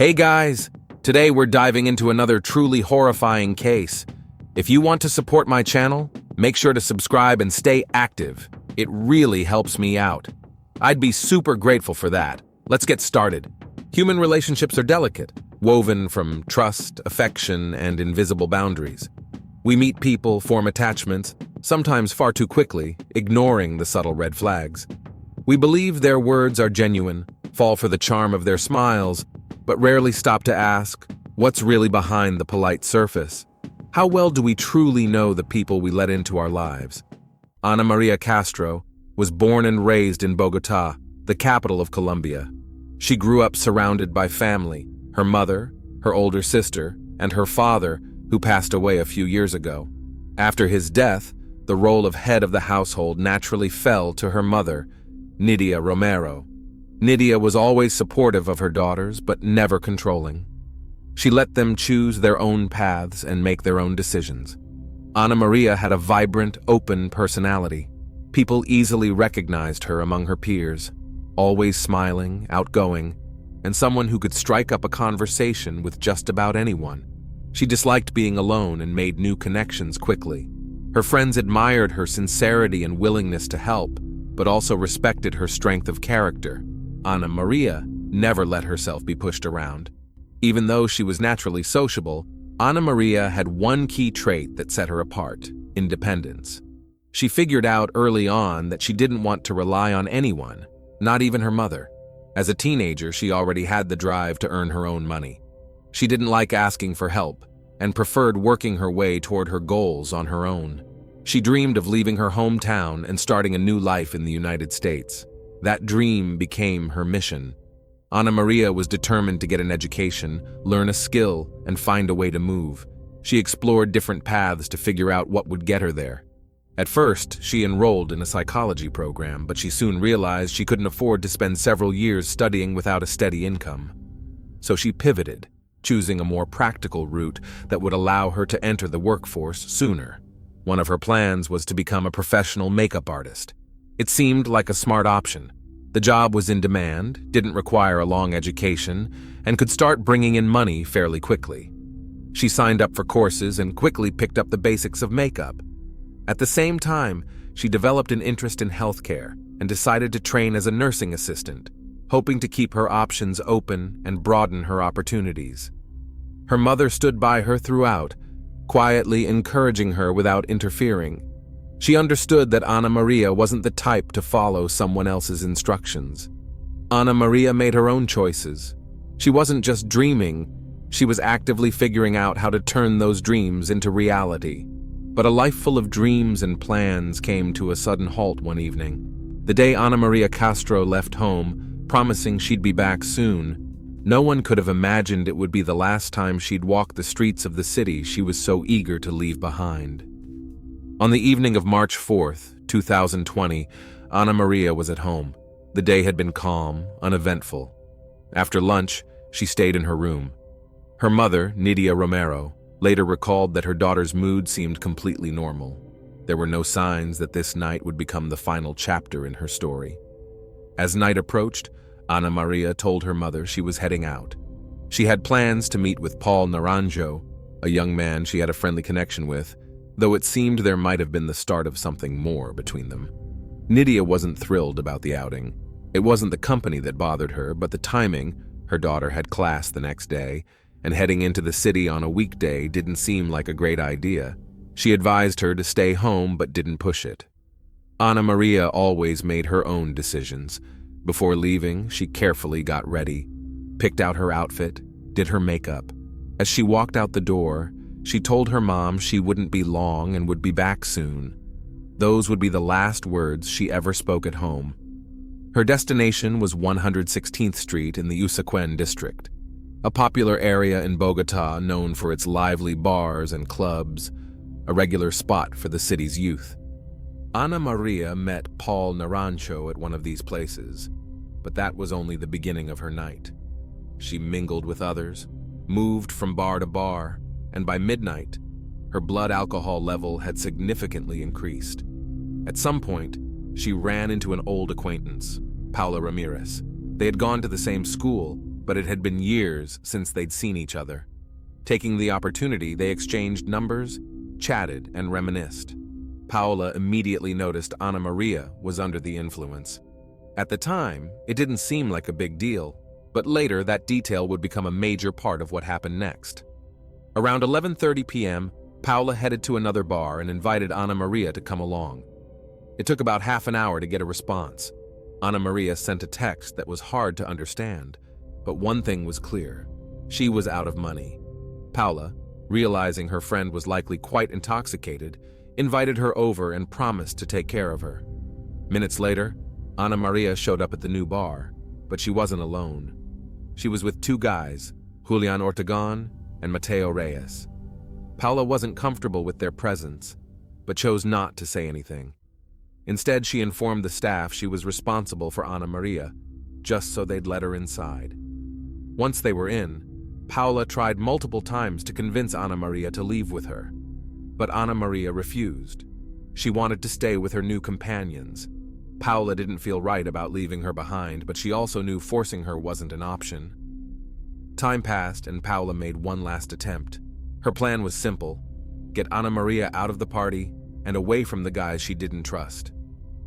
Hey guys, today we're diving into another truly horrifying case. If you want to support my channel, make sure to subscribe and stay active. It really helps me out. I'd be super grateful for that. Let's get started. Human relationships are delicate, woven from trust, affection, and invisible boundaries. We meet people, form attachments, sometimes far too quickly, ignoring the subtle red flags. We believe their words are genuine, fall for the charm of their smiles, but rarely stop to ask, what's really behind the polite surface? How well do we truly know the people we let into our lives? Ana Maria Castro was born and raised in Bogotá, the capital of Colombia. She grew up surrounded by family, her mother, her older sister, and her father, who passed away a few years ago. After his death, the role of head of the household naturally fell to her mother, Nidia Romero. Nidia was always supportive of her daughters, but never controlling. She let them choose their own paths and make their own decisions. Ana Maria had a vibrant, open personality. People easily recognized her among her peers, always smiling, outgoing, and someone who could strike up a conversation with just about anyone. She disliked being alone and made new connections quickly. Her friends admired her sincerity and willingness to help, but also respected her strength of character. Ana Maria never let herself be pushed around. Even though she was naturally sociable, Ana Maria had one key trait that set her apart: independence. She figured out early on that she didn't want to rely on anyone, not even her mother. As a teenager, she already had the drive to earn her own money. She didn't like asking for help and preferred working her way toward her goals on her own. She dreamed of leaving her hometown and starting a new life in the United States. That dream became her mission. Ana Maria was determined to get an education, learn a skill, and find a way to move. She explored different paths to figure out what would get her there. At first, she enrolled in a psychology program, but she soon realized she couldn't afford to spend several years studying without a steady income. So she pivoted, choosing a more practical route that would allow her to enter the workforce sooner. One of her plans was to become a professional makeup artist. It seemed like a smart option. The job was in demand, didn't require a long education, and could start bringing in money fairly quickly. She signed up for courses and quickly picked up the basics of makeup. At the same time, she developed an interest in healthcare and decided to train as a nursing assistant, hoping to keep her options open and broaden her opportunities. Her mother stood by her throughout, quietly encouraging her without interfering. She understood that Ana Maria wasn't the type to follow someone else's instructions. Ana Maria made her own choices. She wasn't just dreaming, she was actively figuring out how to turn those dreams into reality. But a life full of dreams and plans came to a sudden halt one evening. The day Ana Maria Castro left home, promising she'd be back soon, no one could have imagined it would be the last time she'd walk the streets of the city she was so eager to leave behind. On the evening of March 4th, 2020, Ana Maria was at home. The day had been calm, uneventful. After lunch, she stayed in her room. Her mother, Nidia Romero, later recalled that her daughter's mood seemed completely normal. There were no signs that this night would become the final chapter in her story. As night approached, Ana Maria told her mother she was heading out. She had plans to meet with Paul Naranjo, a young man she had a friendly connection with, though it seemed there might have been the start of something more between them. Nidia wasn't thrilled about the outing. It wasn't the company that bothered her, but the timing. Her daughter had class the next day, and heading into the city on a weekday didn't seem like a great idea. She advised her to stay home but didn't push it. Ana Maria always made her own decisions. Before leaving, she carefully got ready, picked out her outfit, did her makeup. As she walked out the door, she told her mom she wouldn't be long and would be back soon. Those would be the last words she ever spoke at home. Her destination was 116th Street in the Usaquén district, a popular area in Bogotá known for its lively bars and clubs, a regular spot for the city's youth. Ana Maria met Paul Naranjo at one of these places, but that was only the beginning of her night. She mingled with others, moved from bar to bar, and by midnight, her blood alcohol level had significantly increased. At some point, she ran into an old acquaintance, Paula Ramirez. They had gone to the same school, but it had been years since they'd seen each other. Taking the opportunity, they exchanged numbers, chatted, and reminisced. Paola immediately noticed Anna Maria was under the influence. At the time, it didn't seem like a big deal, but later that detail would become a major part of what happened next. Around 11:30 p.m., Paola headed to another bar and invited Anna Maria to come along. It took about half an hour to get a response. Anna Maria sent a text that was hard to understand, but one thing was clear. She was out of money. Paola, realizing her friend was likely quite intoxicated, invited her over and promised to take care of her. Minutes later, Anna Maria showed up at the new bar, but she wasn't alone. She was with two guys, Julian Ortegon and Mateo Reyes. Paola wasn't comfortable with their presence, but chose not to say anything. Instead, she informed the staff she was responsible for Anna Maria, just so they'd let her inside. Once they were in, Paola tried multiple times to convince Anna Maria to leave with her, but Anna Maria refused. She wanted to stay with her new companions. Paola didn't feel right about leaving her behind, but she also knew forcing her wasn't an option. Time passed and Paola made one last attempt. Her plan was simple: get Anna Maria out of the party and away from the guys she didn't trust.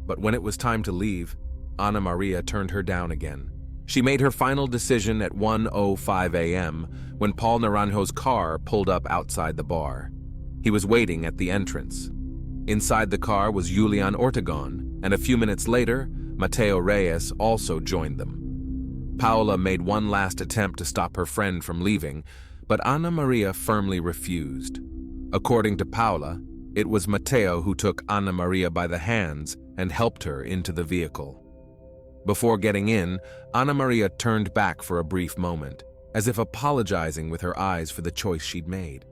But when it was time to leave, Anna Maria turned her down again. She made her final decision at 1:05 a.m. when Paul Naranjo's car pulled up outside the bar. He was waiting at the entrance. Inside the car was Julian Ortegon, and a few minutes later, Mateo Reyes also joined them. Paola made one last attempt to stop her friend from leaving, but Anna Maria firmly refused. According to Paola, it was Mateo who took Anna Maria by the hands and helped her into the vehicle. Before getting in, Anna Maria turned back for a brief moment, as if apologizing with her eyes for the choice she'd made.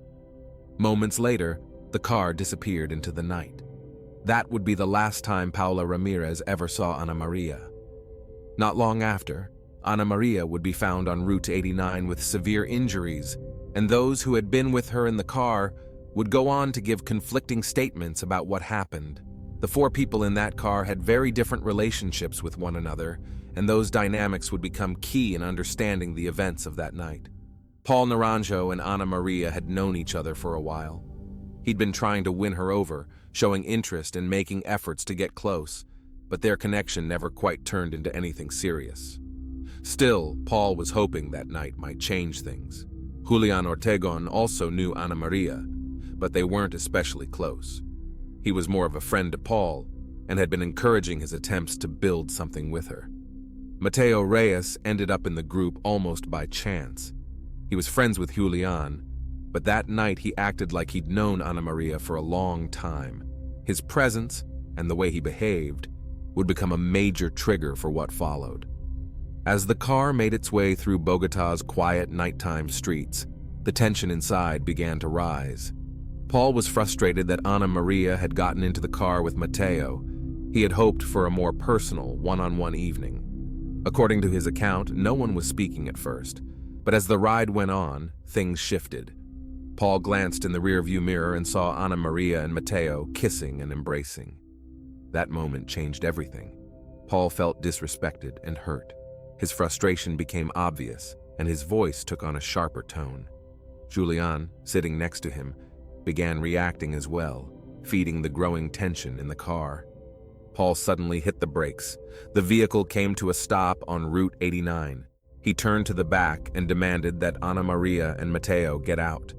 Moments later, the car disappeared into the night. That would be the last time Paola Ramirez ever saw Anna Maria. Not long after, Anna Maria would be found on Route 89 with severe injuries, and those who had been with her in the car would go on to give conflicting statements about what happened. The four people in that car had very different relationships with one another, and those dynamics would become key in understanding the events of that night. Paul Naranjo and Anna Maria had known each other for a while. He'd been trying to win her over, showing interest and making efforts to get close, but their connection never quite turned into anything serious. Still, Paul was hoping that night might change things. Julian Ortegon also knew Anna Maria, but they weren't especially close. He was more of a friend to Paul and had been encouraging his attempts to build something with her. Mateo Reyes ended up in the group almost by chance. He was friends with Julian, but that night he acted like he'd known Anna Maria for a long time. His presence and the way he behaved would become a major trigger for what followed. As the car made its way through Bogotá's quiet nighttime streets, the tension inside began to rise. Paul was frustrated that Anna Maria had gotten into the car with Mateo. He had hoped for a more personal, one-on-one evening. According to his account, no one was speaking at first, but as the ride went on, things shifted. Paul glanced in the rearview mirror and saw Anna Maria and Mateo kissing and embracing. That moment changed everything. Paul felt disrespected and hurt. His frustration became obvious, and his voice took on a sharper tone. Julian, sitting next to him, began reacting as well, feeding the growing tension in the car. Paul suddenly hit the brakes. The vehicle came to a stop on Route 89. He turned to the back and demanded that Anna Maria and Mateo get out.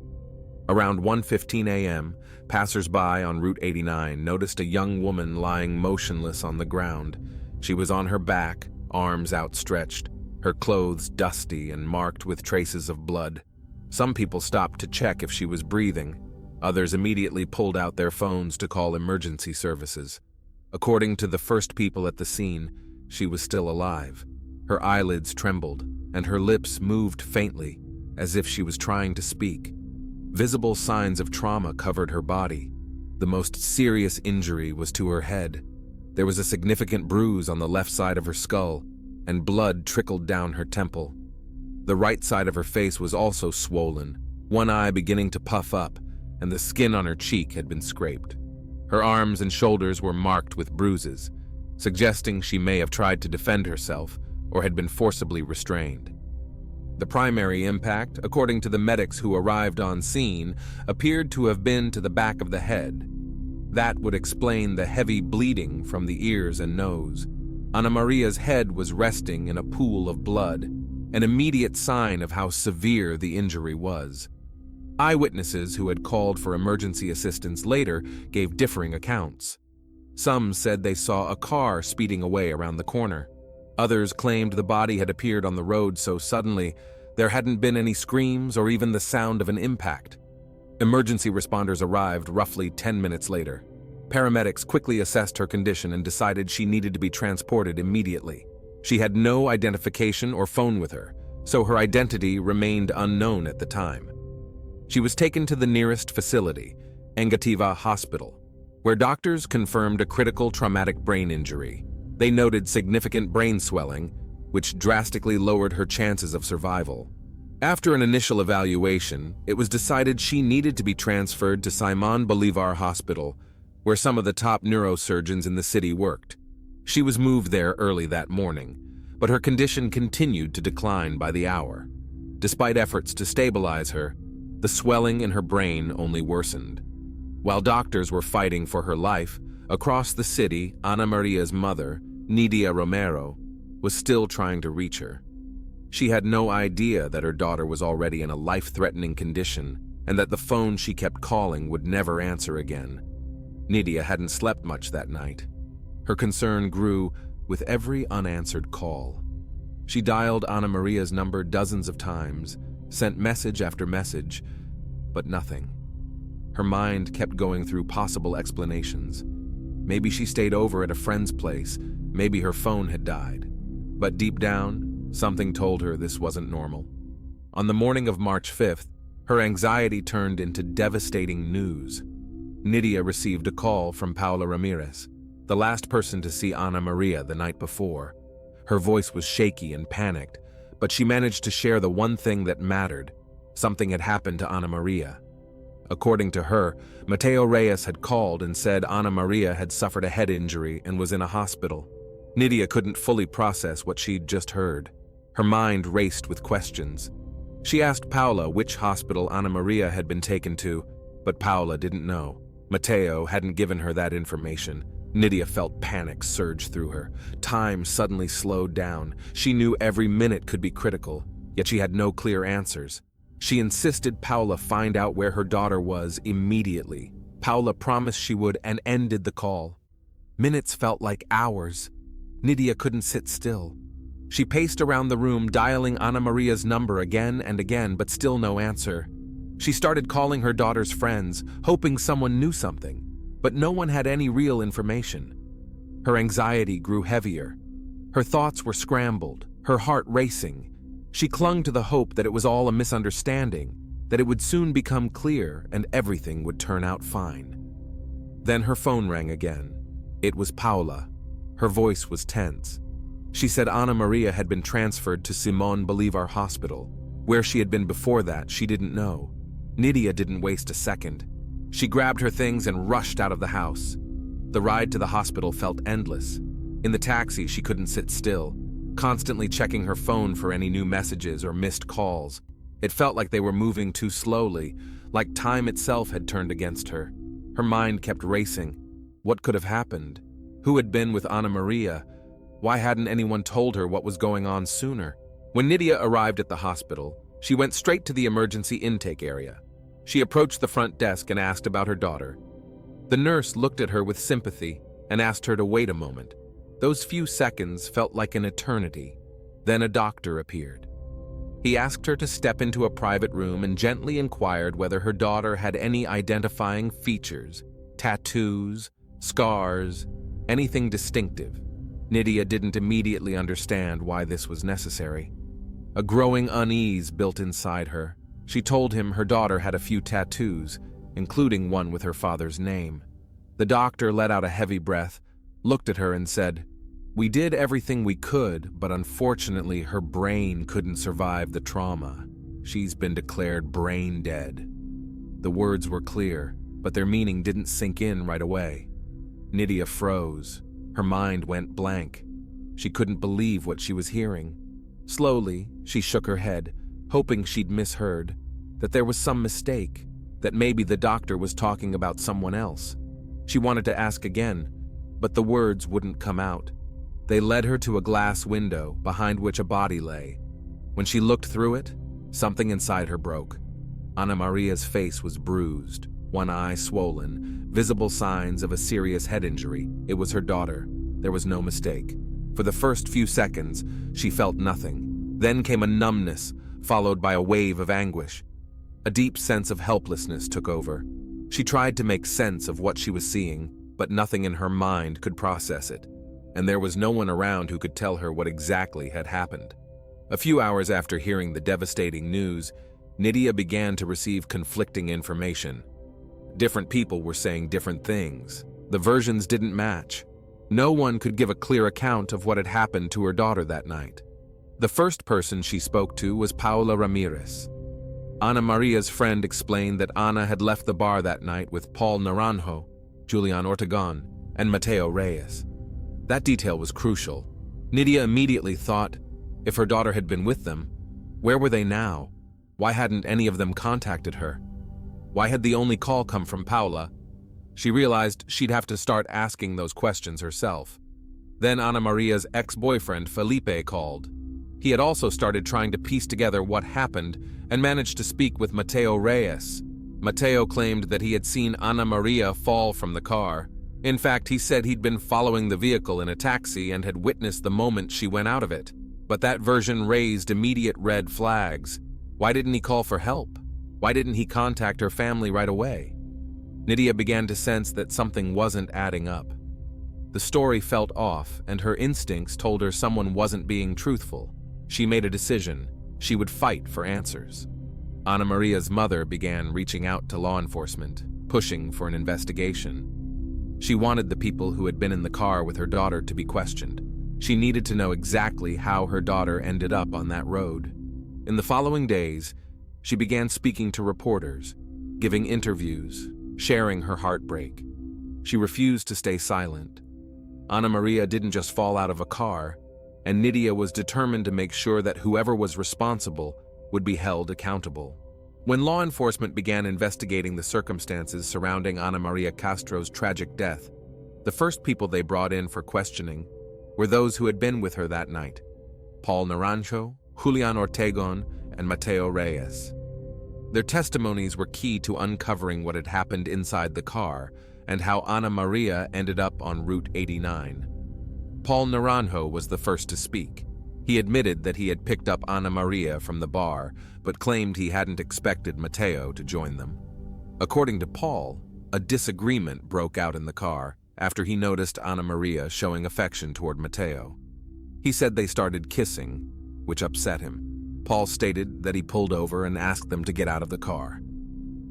Around 1:15 a.m., passers-by on Route 89 noticed a young woman lying motionless on the ground. She was on her back, arms outstretched, her clothes dusty and marked with traces of blood. Some people stopped to check if she was breathing. Others immediately pulled out their phones to call emergency services. According to the first people at the scene, she was still alive. Her eyelids trembled, and her lips moved faintly, as if she was trying to speak. Visible signs of trauma covered her body. The most serious injury was to her head. There was a significant bruise on the left side of her skull, and blood trickled down her temple. The right side of her face was also swollen, one eye beginning to puff up, and the skin on her cheek had been scraped. Her arms and shoulders were marked with bruises, suggesting she may have tried to defend herself or had been forcibly restrained. The primary impact, according to the medics who arrived on scene, appeared to have been to the back of the head. That would explain the heavy bleeding from the ears and nose. Ana Maria's head was resting in a pool of blood, an immediate sign of how severe the injury was. Eyewitnesses who had called for emergency assistance later gave differing accounts. Some said they saw a car speeding away around the corner. Others claimed the body had appeared on the road so suddenly there hadn't been any screams or even the sound of an impact. Emergency responders arrived roughly 10 minutes later. Paramedics quickly assessed her condition and decided she needed to be transported immediately. She had no identification or phone with her, so her identity remained unknown at the time. She was taken to the nearest facility, Engativa Hospital, where doctors confirmed a critical traumatic brain injury. They noted significant brain swelling, which drastically lowered her chances of survival. After an initial evaluation, it was decided she needed to be transferred to Simon Bolivar Hospital, where some of the top neurosurgeons in the city worked. She was moved there early that morning, but her condition continued to decline by the hour. Despite efforts to stabilize her, the swelling in her brain only worsened. While doctors were fighting for her life, across the city, Ana Maria's mother, Nidia Romero, was still trying to reach her. She had no idea that her daughter was already in a life-threatening condition and that the phone she kept calling would never answer again. Nidia hadn't slept much that night. Her concern grew with every unanswered call. She dialed Ana Maria's number dozens of times, sent message after message, but nothing. Her mind kept going through possible explanations. Maybe she stayed over at a friend's place, maybe her phone had died. But deep down, something told her this wasn't normal. On the morning of March 5th, her anxiety turned into devastating news. Nidia received a call from Paula Ramirez, the last person to see Ana Maria the night before. Her voice was shaky and panicked, but she managed to share the one thing that mattered. Something had happened to Ana Maria. According to her, Mateo Reyes had called and said Ana Maria had suffered a head injury and was in a hospital. Nidia couldn't fully process what she'd just heard. Her mind raced with questions. She asked Paula which hospital Ana Maria had been taken to, but Paula didn't know. Mateo hadn't given her that information. Nidia felt panic surge through her. Time suddenly slowed down. She knew every minute could be critical, yet she had no clear answers. She insisted Paula find out where her daughter was immediately. Paula promised she would and ended the call. Minutes felt like hours. Nidia couldn't sit still. She paced around the room, dialing Ana Maria's number again and again, but still no answer. She started calling her daughter's friends, hoping someone knew something, but no one had any real information. Her anxiety grew heavier. Her thoughts were scrambled, her heart racing. She clung to the hope that it was all a misunderstanding, that it would soon become clear and everything would turn out fine. Then her phone rang again. It was Paula. Her voice was tense. She said Ana Maria had been transferred to Simon Bolivar Hospital. Where she had been before that, she didn't know. Nidia didn't waste a second. She grabbed her things and rushed out of the house. The ride to the hospital felt endless. In the taxi, she couldn't sit still, constantly checking her phone for any new messages or missed calls. It felt like they were moving too slowly, like time itself had turned against her. Her mind kept racing. What could have happened? Who had been with Ana Maria? Why hadn't anyone told her what was going on sooner? When Nidia arrived at the hospital, she went straight to the emergency intake area. She approached the front desk and asked about her daughter. The nurse looked at her with sympathy and asked her to wait a moment. Those few seconds felt like an eternity. Then a doctor appeared. He asked her to step into a private room and gently inquired whether her daughter had any identifying features, tattoos, scars, anything distinctive. Nidia didn't immediately understand why this was necessary. A growing unease built inside her. She told him her daughter had a few tattoos, including one with her father's name. The doctor let out a heavy breath, looked at her and said, "We did everything we could, but unfortunately her brain couldn't survive the trauma. She's been declared brain dead." The words were clear, but their meaning didn't sink in right away. Nidia froze. Her mind went blank. She couldn't believe what she was hearing. Slowly, she shook her head, hoping she'd misheard, that there was some mistake, that maybe the doctor was talking about someone else. She wanted to ask again, but the words wouldn't come out. They led her to a glass window behind which a body lay. When she looked through it, something inside her broke. Ana Maria's face was bruised, one eye swollen, visible signs of a serious head injury. It was her daughter. There was no mistake. For the first few seconds, she felt nothing. Then came a numbness, followed by a wave of anguish. A deep sense of helplessness took over. She tried to make sense of what she was seeing, but nothing in her mind could process it. And there was no one around who could tell her what exactly had happened. A few hours after hearing the devastating news, Nidia began to receive conflicting information. Different people were saying different things. The versions didn't match. No one could give a clear account of what had happened to her daughter that night. The first person she spoke to was Paula Ramirez. Ana Maria's friend explained that Ana had left the bar that night with Paul Naranjo, Julian Ortegon, and Mateo Reyes. That detail was crucial. Nidia immediately thought, if her daughter had been with them, where were they now? Why hadn't any of them contacted her? Why had the only call come from Paula? She realized she'd have to start asking those questions herself. Then Ana Maria's ex-boyfriend Felipe called. He had also started trying to piece together what happened and managed to speak with Mateo Reyes. Mateo claimed that he had seen Ana Maria fall from the car. In fact, he said he'd been following the vehicle in a taxi and had witnessed the moment she went out of it. But that version raised immediate red flags. Why didn't he call for help? Why didn't he contact her family right away? Nidia began to sense that something wasn't adding up. The story felt off, and her instincts told her someone wasn't being truthful. She made a decision. She would fight for answers. Ana Maria's mother began reaching out to law enforcement, pushing for an investigation. She wanted the people who had been in the car with her daughter to be questioned. She needed to know exactly how her daughter ended up on that road. In the following days, she began speaking to reporters, giving interviews, sharing her heartbreak. She refused to stay silent. Ana Maria didn't just fall out of a car, and Nidia was determined to make sure that whoever was responsible would be held accountable. When law enforcement began investigating the circumstances surrounding Ana Maria Castro's tragic death, the first people they brought in for questioning were those who had been with her that night: Paul Naranjo, Julian Ortegon, and Mateo Reyes. Their testimonies were key to uncovering what had happened inside the car and how Ana Maria ended up on Route 89. Paul Naranjo was the first to speak. He admitted that he had picked up Ana Maria from the bar, but claimed he hadn't expected Mateo to join them. According to Paul, a disagreement broke out in the car after he noticed Ana Maria showing affection toward Mateo. He said they started kissing, which upset him. Paul stated that he pulled over and asked them to get out of the car.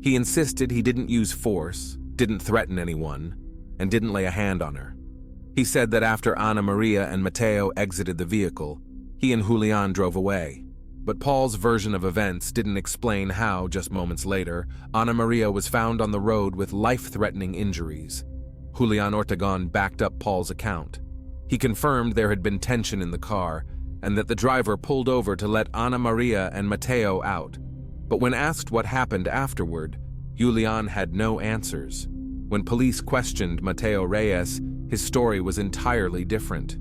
He insisted he didn't use force, didn't threaten anyone, and didn't lay a hand on her. He said that after Ana Maria and Mateo exited the vehicle, he and Julian drove away. But Paul's version of events didn't explain how, just moments later, Ana Maria was found on the road with life-threatening injuries. Julian Ortegon backed up Paul's account. He confirmed there had been tension in the car and that the driver pulled over to let Ana Maria and Mateo out. But when asked what happened afterward, Julian had no answers. When police questioned Mateo Reyes, his story was entirely different.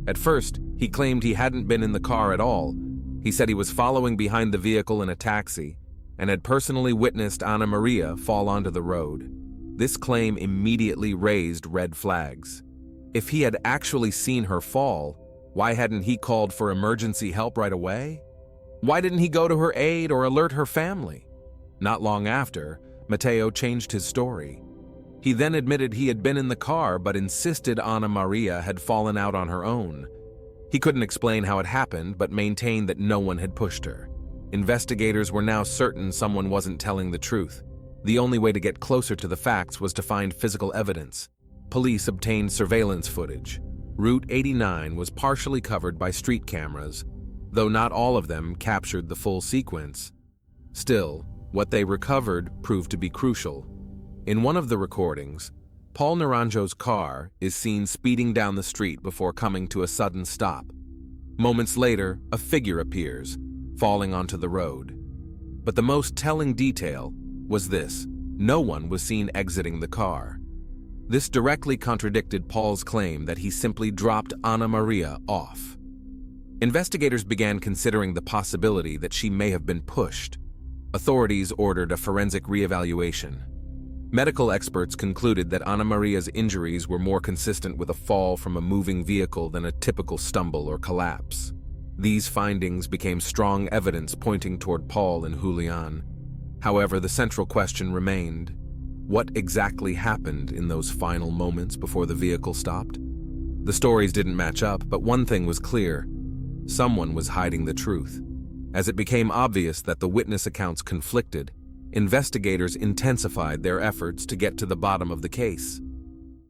At first, he claimed he hadn't been in the car at all. He said he was following behind the vehicle in a taxi and had personally witnessed Ana Maria fall onto the road. This claim immediately raised red flags. If he had actually seen her fall, why hadn't he called for emergency help right away? Why didn't he go to her aid or alert her family? Not long after, Mateo changed his story. He then admitted he had been in the car but insisted Ana Maria had fallen out on her own. He couldn't explain how it happened but maintained that no one had pushed her. Investigators were now certain someone wasn't telling the truth. The only way to get closer to the facts was to find physical evidence. Police obtained surveillance footage. Route 89 was partially covered by street cameras, though not all of them captured the full sequence. Still, what they recovered proved to be crucial. In one of the recordings, Paul Naranjo's car is seen speeding down the street before coming to a sudden stop. Moments later, a figure appears, falling onto the road. But the most telling detail was this: no one was seen exiting the car. This directly contradicted Paul's claim that he simply dropped Anna Maria off. Investigators began considering the possibility that she may have been pushed. Authorities ordered a forensic reevaluation. Medical experts concluded that Anna Maria's injuries were more consistent with a fall from a moving vehicle than a typical stumble or collapse. These findings became strong evidence pointing toward Paul and Julian. However, the central question remained: what exactly happened in those final moments before the vehicle stopped? The stories didn't match up, but one thing was clear: someone was hiding the truth. As it became obvious that the witness accounts conflicted, investigators intensified their efforts to get to the bottom of the case.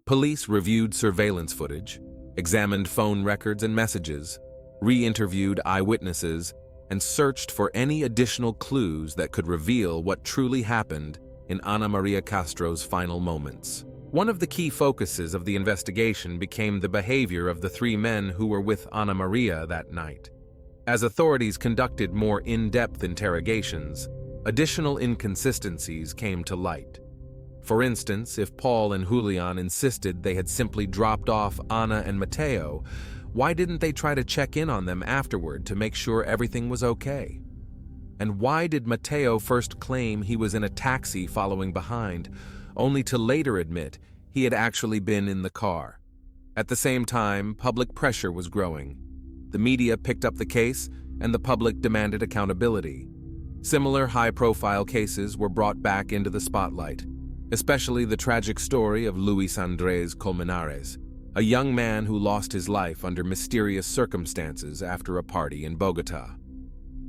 Police reviewed surveillance footage, examined phone records and messages, re-interviewed eyewitnesses, and searched for any additional clues that could reveal what truly happened in Ana Maria Castro's final moments. One of the key focuses of the investigation became the behavior of the three men who were with Ana Maria that night. As authorities conducted more in-depth interrogations, additional inconsistencies came to light. For instance, if Paul and Julian insisted they had simply dropped off Ana and Mateo, why didn't they try to check in on them afterward to make sure everything was okay? And why did Mateo first claim he was in a taxi following behind, only to later admit he had actually been in the car? At the same time, public pressure was growing. The media picked up the case, and the public demanded accountability. Similar high-profile cases were brought back into the spotlight, especially the tragic story of Luis Andrés Colmenares, a young man who lost his life under mysterious circumstances after a party in Bogotá.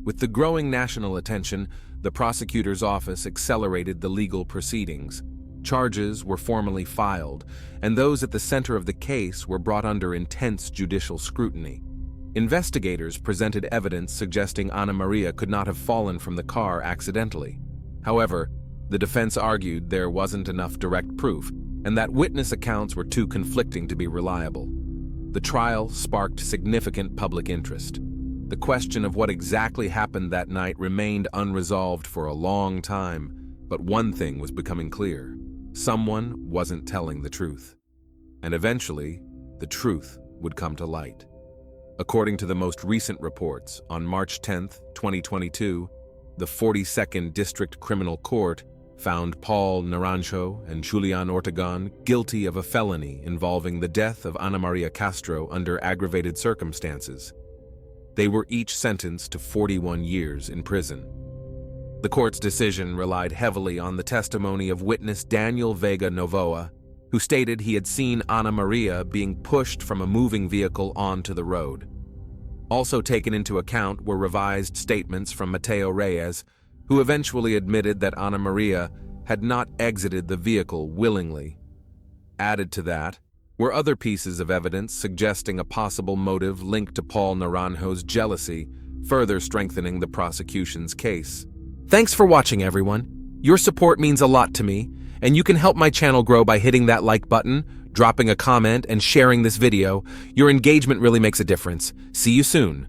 With the growing national attention, the prosecutor's office accelerated the legal proceedings. Charges were formally filed, and those at the center of the case were brought under intense judicial scrutiny. Investigators presented evidence suggesting Ana Maria could not have fallen from the car accidentally. However, the defense argued there wasn't enough direct proof, and that witness accounts were too conflicting to be reliable. The trial sparked significant public interest. The question of what exactly happened that night remained unresolved for a long time, but one thing was becoming clear: someone wasn't telling the truth. And eventually, the truth would come to light. According to the most recent reports, on March 10, 2022, the 42nd District Criminal Court found Paul Naranjo and Julian Ortegon guilty of a felony involving the death of Ana Maria Castro under aggravated circumstances. They were each sentenced to 41 years in prison. The court's decision relied heavily on the testimony of witness Daniel Vega Novoa, who stated he had seen Ana Maria being pushed from a moving vehicle onto the road. Also taken into account were revised statements from Mateo Reyes, who eventually admitted that Ana Maria had not exited the vehicle willingly. Added to that were other pieces of evidence suggesting a possible motive linked to Paul Naranjo's jealousy, further strengthening the prosecution's case. Thanks for watching, everyone. Your support means a lot to me, and you can help my channel grow by hitting that like button, dropping a comment, and sharing this video. Your engagement really makes a difference. See you soon.